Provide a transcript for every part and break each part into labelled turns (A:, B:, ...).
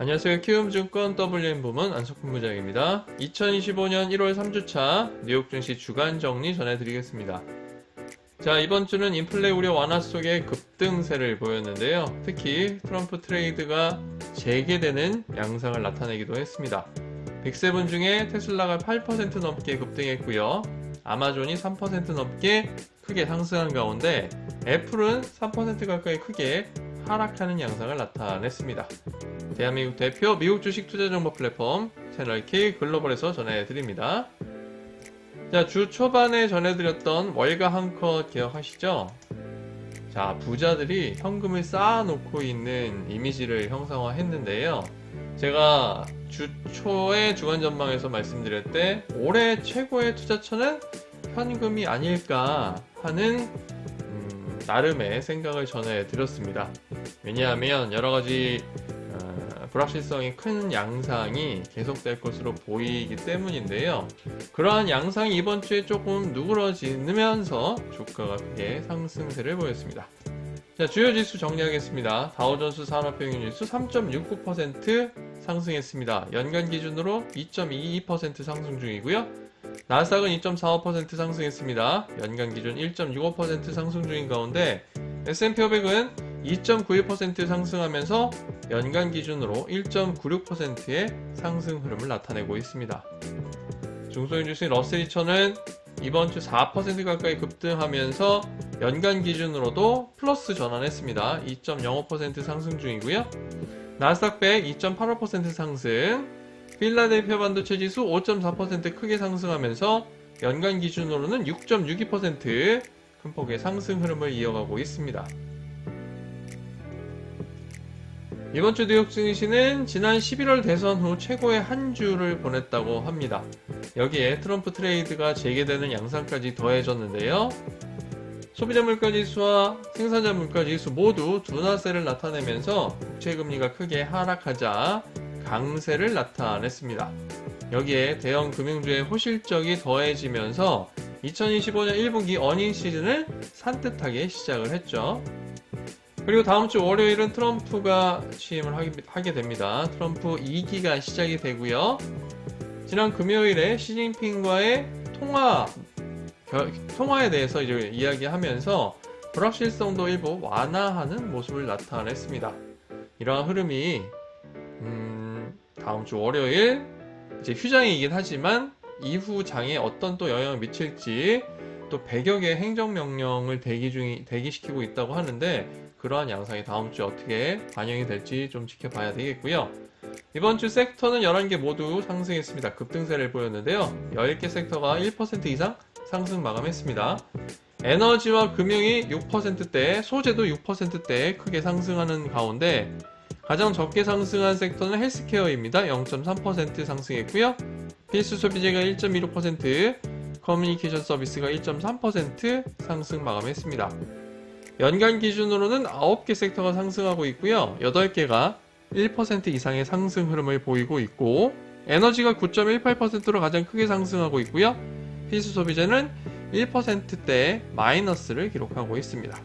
A: 안녕하세요. 키움증권 WM 부문 안석훈 부장입니다. 2025년 1월 3주차 뉴욕 증시 주간 정리 전해드리겠습니다. 자, 이번 주는 인플레 우려 완화 속에 급등세를 보였는데요. 특히 트럼프 트레이드가 재개되는 양상을 나타내기도 했습니다. 빅7 중에 테슬라가 8% 넘게 급등했고요. 아마존이 3% 넘게 크게 상승한 가운데 애플은 3% 가까이 크게 하락하는 양상을 나타냈습니다. 대한민국 대표 미국 주식 투자 정보 플랫폼 채널K 글로벌에서 전해드립니다. 자, 주 초반에 전해드렸던 월가 한 컷 기억하시죠? 자, 부자들이 현금을 쌓아놓고 있는 이미지를 형상화했는데요. 제가 주 초의 주간 전망에서 말씀드릴 때 올해 최고의 투자처는 현금이 아닐까 하는 나름의 생각을 전해드렸습니다. 왜냐하면 여러가지 불확실성이 큰 양상이 계속될 것으로 보이기 때문인데요. 그러한 양상이 이번 주에 조금 누그러지면서 주가가 크게 상승세를 보였습니다. 자, 주요 지수 정리하겠습니다. 다우존스 산업평균지수 3.69% 상승했습니다. 연간 기준으로 2.22% 상승 중이고요. 나스닥은 2.45% 상승했습니다. 연간 기준 1.65% 상승 중인 가운데 S&P 500은 2.91% 상승하면서 연간 기준으로 1.96%의 상승 흐름을 나타내고 있습니다. 중소형 지수인 러셀 2000은 이번 주 4% 가까이 급등하면서 연간 기준으로도 플러스 전환했습니다. 2.05% 상승 중이고요. 나스닥 100 2.85% 상승, 필라델피아 반도체 지수 5.4% 크게 상승하면서 연간 기준으로는 6.62% 큰 폭의 상승 흐름을 이어가고 있습니다. 이번 주 뉴욕 증시는 지난 11월 대선 후 최고의 한 주를 보냈다고 합니다. 여기에 트럼프 트레이드가 재개되는 양상까지 더해졌는데요. 소비자 물가지수와 생산자 물가지수 모두 둔화세를 나타내면서 국채금리가 크게 하락하자 강세를 나타냈습니다. 여기에 대형 금융주의 호실적이 더해지면서 2025년 1분기 어닝 시즌을 산뜻하게 시작을 했죠. 그리고 다음 주 월요일은 트럼프가 취임을 하게 됩니다. 트럼프 2기가 시작이 되고요. 지난 금요일에 시진핑과의 통화에 대해서 이제 이야기하면서 불확실성도 일부 완화하는 모습을 나타냈습니다. 이러한 흐름이 다음 주 월요일 이제 휴장이긴 하지만 이후 장에 어떤 또 영향을 미칠지 또 100여 개의 행정명령을 대기시키고 있다고 하는데 그러한 양상이 다음 주에 어떻게 반영이 될지 좀 지켜봐야 되겠고요. 이번 주 섹터는 11개 모두 상승했습니다. 급등세를 보였는데요. 10개 섹터가 1% 이상 상승 마감했습니다. 에너지와 금융이 6%대, 소재도 6%대 크게 상승하는 가운데 가장 적게 상승한 섹터는 헬스케어입니다. 0.3% 상승했고요. 필수 소비재가 1.16%, 커뮤니케이션 서비스가 1.3% 상승 마감했습니다. 연간 기준으로는 9개 섹터가 상승하고 있고요. 8개가 1% 이상의 상승 흐름을 보이고 있고 에너지가 9.18%로 가장 크게 상승하고 있고요. 필수 소비재는 1%대 마이너스를 기록하고 있습니다.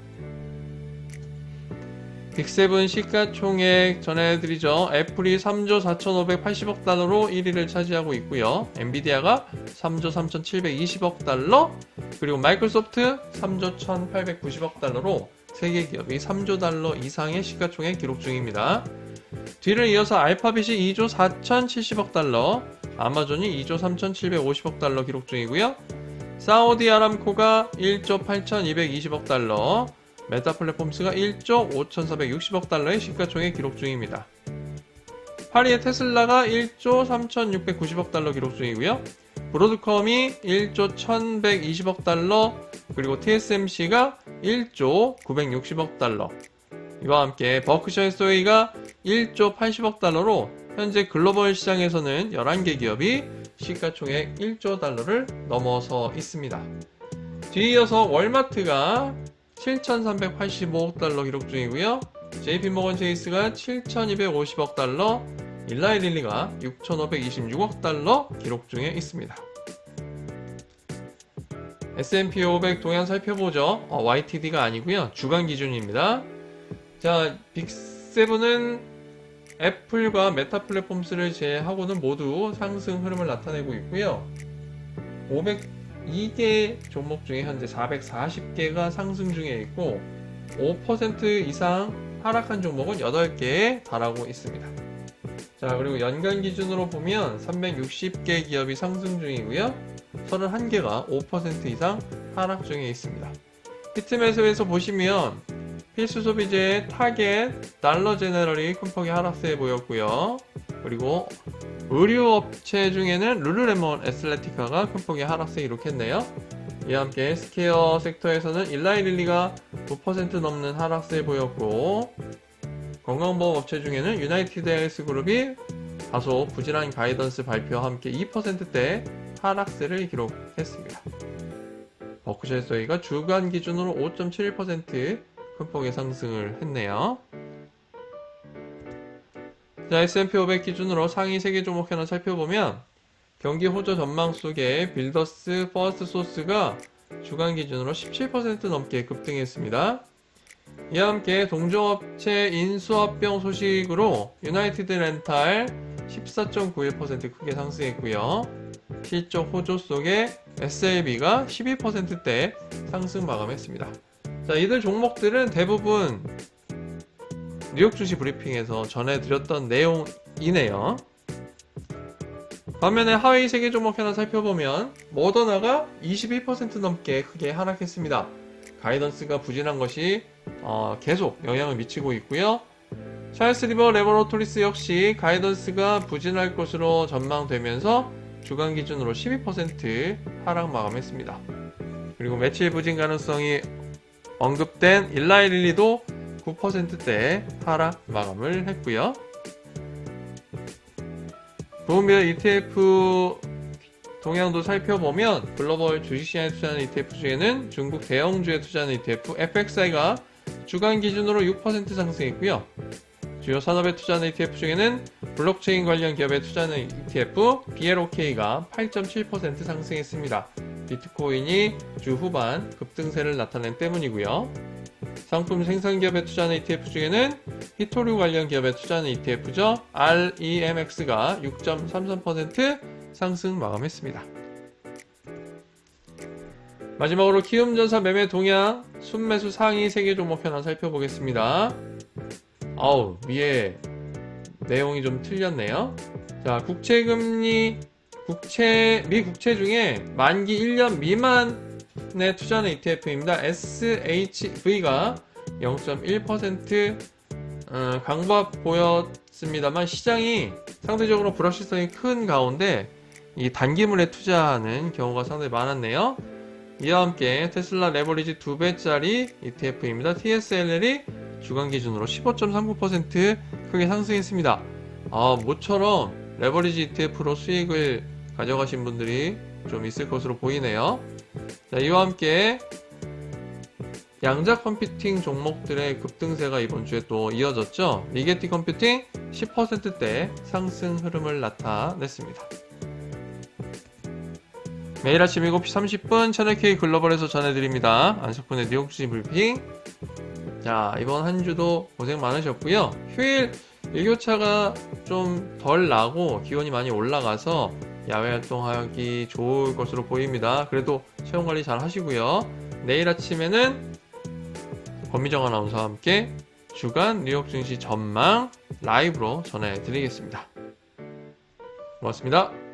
A: 빅7 시가총액 전해드리죠. 애플이 3조 4,580억 달러로 1위를 차지하고 있고요. 엔비디아가 3조 3,720억 달러, 그리고 마이크로소프트 3조 1,890억 달러로 3개 기업이 3조 달러 이상의 시가총액 기록 중입니다. 뒤를 이어서 알파빗이 2조 4,070억 달러, 아마존이 2조 3,750억 달러 기록 중이고요. 사우디 아람코가 1조 8,220억 달러, 메타 플랫폼스가 1조 5,460억 달러의 시가총액 기록 중입니다. 8위의 테슬라가 1조 3,690억 달러 기록 중이고요. 브로드컴이 1조 1,120억 달러, 그리고 TSMC가 1조 960억 달러. 이와 함께 버크셔 해서웨이가 1조 80억 달러로 현재 글로벌 시장에서는 11개 기업이 시가총액 1조 달러를 넘어서 있습니다. 뒤이어서 월마트가 7,385억 달러 기록 중이고요. JP모건 체이스가 7,250억 달러, 일라이 릴리가 6,526억 달러 기록 중에 있습니다. S&P 500 동향 살펴보죠. YTD가 아니고요. 주간 기준입니다. 자, 빅7은 애플과 메타 플랫폼스를 제외하고는 모두 상승 흐름을 나타내고 있고요. 502개 종목 중에 현재 440개가 상승 중에 있고 5% 이상 하락한 종목은 8개에 달하고 있습니다. 자, 그리고 연간 기준으로 보면 360개 기업이 상승 중이고요. 31개가 5% 이상 하락 중에 있습니다. 히트매수에서 보시면 필수 소비재의 타겟, 달러 제너럴이 큰 폭의 하락세에 보였고요. 그리고 의류업체 중에는 룰루레몬, 애슬레티카가 큰 폭의 하락세 기록했네요. 이와 함께 스퀘어 섹터에서는 일라이릴리가 9% 넘는 하락세 보였고, 건강보험 업체 중에는 유나이티드 헬스그룹이 다소 부진한 가이던스 발표와 함께 2%대 하락세를 기록했습니다. 버크셔 해서웨이가 주간 기준으로 5.71% 큰 폭의 상승을 했네요. 자, S&P 500 기준으로 상위 3개 종목 하나 살펴보면 경기 호조 전망 속에 빌더스, 퍼스트소스가 주간 기준으로 17% 넘게 급등했습니다. 이와 함께 동종업체 인수합병 소식으로 유나이티드 렌탈 14.91% 크게 상승했고요. 실적 호조 속에 SLB가 12%대 상승 마감했습니다. 자, 이들 종목들은 대부분 뉴욕 주식 브리핑에서 전해드렸던 내용이네요. 반면에 하위 세계 종목 하나 살펴보면 모더나가 22% 넘게 크게 하락했습니다. 가이던스가 부진한 것이 계속 영향을 미치고 있고요. 찰스 리버 레버노토리스 역시 가이던스가 부진할 것으로 전망되면서 주간 기준으로 12% 하락 마감했습니다. 그리고 매출 부진 가능성이 언급된 일라이릴리도 9%대 하락 마감을 했고요. 부분별 ETF 동향도 살펴보면 글로벌 주식시장에 투자하는 ETF 중에는 중국 대형주에 투자하는 ETF FXI가 주간 기준으로 6% 상승했고요. 주요 산업에 투자하는 ETF 중에는 블록체인 관련 기업에 투자하는 ETF BLOK가 8.7% 상승했습니다. 비트코인이 주 후반 급등세를 나타낸 때문이고요. 상품 생산 기업에 투자하는 ETF 중에는 히토류 관련 기업에 투자하는 ETF죠. REMX가 6.33% 상승 마감했습니다. 마지막으로 키움전사 매매 동향, 순매수 상위 3개 종목 현황 살펴보겠습니다. 위에 내용이 좀 틀렸네요. 자, 국채금리, 미 국채 중에 만기 1년 미만에 투자하는 ETF입니다. SHV가 0.1% 강박 보였습니다만 시장이 상대적으로 불확실성이 큰 가운데 이 단기물에 투자하는 경우가 상당히 많았네요. 이와 함께 테슬라 레버리지 2배짜리 ETF입니다. TSLL이 주간 기준으로 15.39% 크게 상승했습니다. 모처럼 레버리지 ETF로 수익을 가져가신 분들이 좀 있을 것으로 보이네요. 자, 이와 함께 양자 컴퓨팅 종목들의 급등세가 이번 주에 또 이어졌죠. 리게티 컴퓨팅 10%대 상승 흐름을 나타냈습니다. 매일 아침 7시 30분 채널K 글로벌에서 전해드립니다. 안석훈의 뉴욕 주식 브리핑. 자, 이번 한 주도 고생 많으셨고요. 휴일 일교차가 좀 덜 나고 기온이 많이 올라가서 야외 활동하기 좋을 것으로 보입니다. 그래도 체온 관리 잘 하시고요. 내일 아침에는 권미정 아나운서와 함께 주간 뉴욕 증시 전망 라이브로 전해드리겠습니다. 고맙습니다.